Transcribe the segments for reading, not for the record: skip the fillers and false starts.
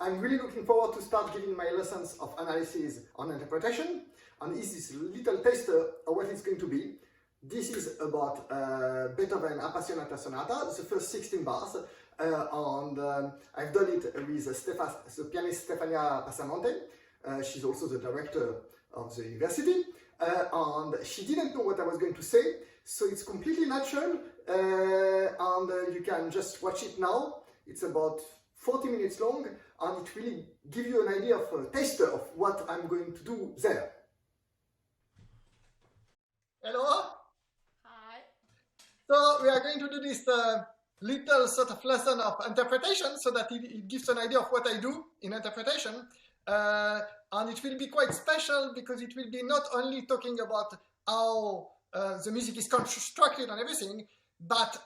I'm really looking forward to start giving my lessons of analysis on interpretation, and this is a little taster of what it's going to be. This is about Beethoven Appassionata Sonata, the first 16 bars, and I've done it with the pianist Stefania Passamonte. She's also the director of the university, and she didn't know what I was going to say, so it's completely natural, and you can just watch it now. It's about 40 minutes long, and it really gives you an idea of a taster of what I'm going to do there. Hello? Hi. So we are going to do this little sort of lesson of interpretation so that it gives an idea of what I do in interpretation. And it will be quite special because it will be not only talking about how the music is constructed and everything, but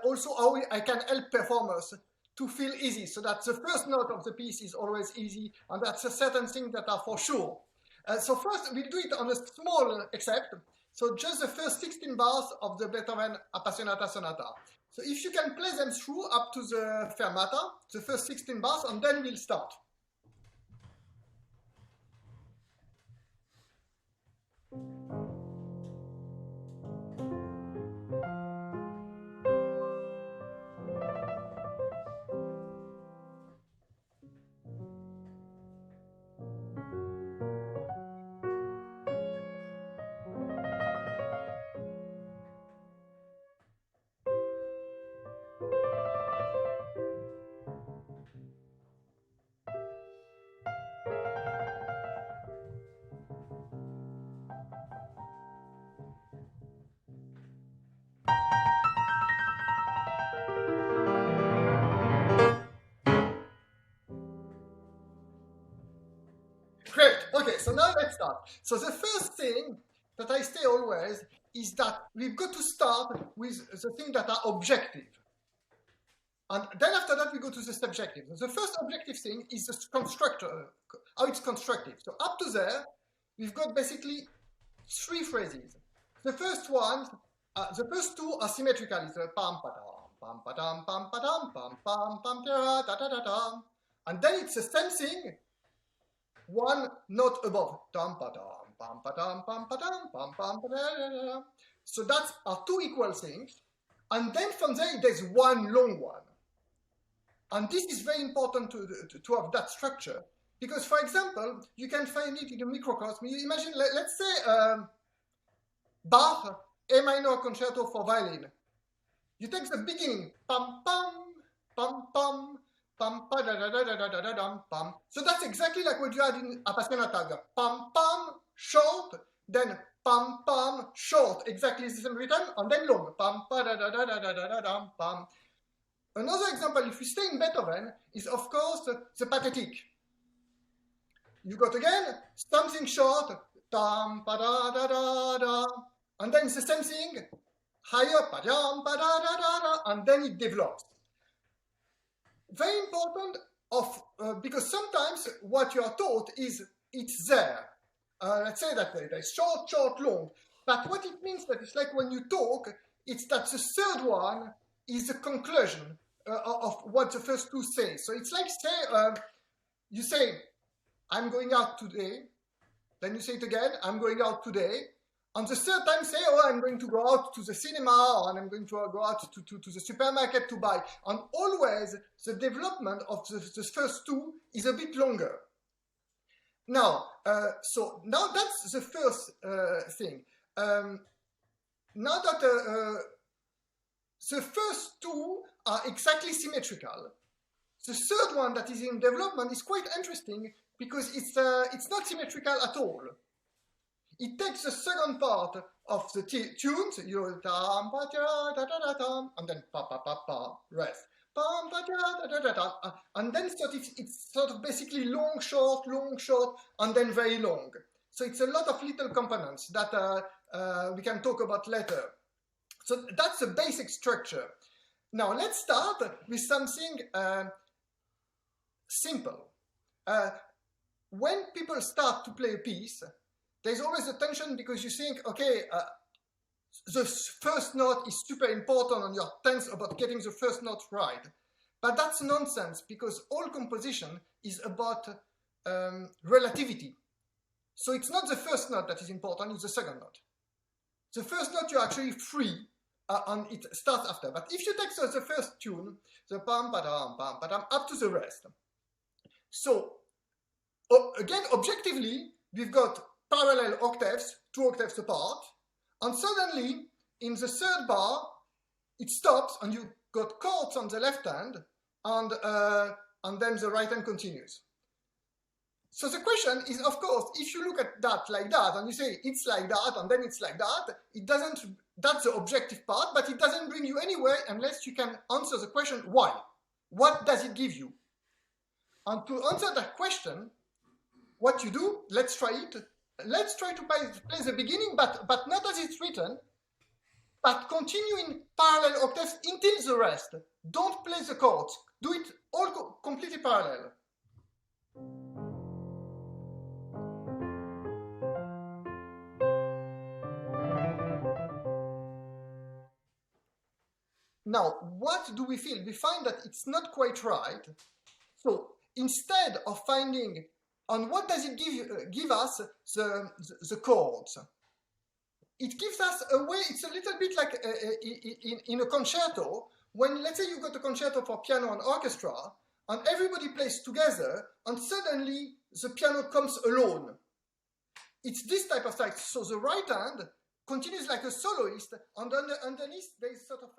also how I can help performers to feel easy, so that the first note of the piece is always easy, and that's a certain thing that are for sure. So first, we'll do it on a small excerpt, so just the first 16 bars of the Beethoven Appassionata Sonata. So if you can play them through up to the fermata, the first 16 bars, and then we'll start. Great. Okay, so now let's start. So the first thing that I say always is that we've got to start with the things that are objective. And then after that, we go to the subjective. The first objective thing is the constructor, how it's constructed. So up to there, we've got basically three phrases. The first one, the first two are symmetrical. It's a pam padam, pam padam, pam pam da da da da. And then it's the same thing, one note above. Tam padam, pam padam, pam padam, pam pam da. So that's are two equal things. And then from there, there's one long one. And this is very important to have that structure. Because, for example, you can find it in a microcosm. You imagine, let's say, Bach, A minor concerto for violin. You take the beginning, pam pam, pam pam, pam pa da da da da da da da dam pam. So that's exactly like what you had in Appassionata. Pam pam, short, then pam pam, short, exactly the same rhythm, and then long. Pam pa da da da da da da da dam pam. Another example, if we stay in Beethoven, is of course the pathetic. You got again something short, tam pa da da da da, and then it's the same thing, higher, pa dam pa da da da da, and then it develops. Very important because sometimes what you are taught is it's there. Let's say that there's short, short, long. But what it means that it's like when you talk, it's that the third one is the conclusion of what the first two say. So it's like you say, I'm going out today. Then you say it again, I'm going out today. And the third time say, oh, I'm going to go out to the cinema, or I'm going to go out to the supermarket to buy. And always the development of the first two is a bit longer. Now, so now that's the first thing. Now that the first two are exactly symmetrical, the third one that is in development is quite interesting because it's not symmetrical at all. It takes the second part of the tunes, you know, tam pa da da da da, and then pa pa pa pa, rest. Pam pa da da da da, and then it's sort of basically long, short, and then very long. So it's a lot of little components that we can talk about later. So that's the basic structure. Now let's start with something simple. When people start to play a piece, there's always a tension because you think, okay, the first note is super important and you're tense about getting the first note right. But that's nonsense, because all composition is about relativity. So it's not the first note that is important, it's the second note. The first note you're actually free, and it starts after. But if you take the first tune, the pam, padam, up to the rest. So again, objectively, we've got parallel octaves, 2 octaves apart, and suddenly in the third bar, it stops, and you've got chords on the left hand, and then the right hand continues. So the question is, of course, if you look at that like that, and you say it's like that, and then it's like that, it doesn't, that's the objective part, but it doesn't bring you anywhere unless you can answer the question, why? What does it give you? And to answer that question, what you do, let's try it. Let's try to play the beginning, but not as it's written, but continue in parallel octaves until the rest. Don't play the chords. Do it all completely parallel. Now, what do we feel? We find that it's not quite right. So instead of finding, and what does it give us, the chords? It gives us a way, it's a little bit like in a concerto, when let's say you've got a concerto for piano and orchestra, and everybody plays together, and suddenly the piano comes alone. It's this type of style. So the right hand continues like a soloist, and underneath there is sort of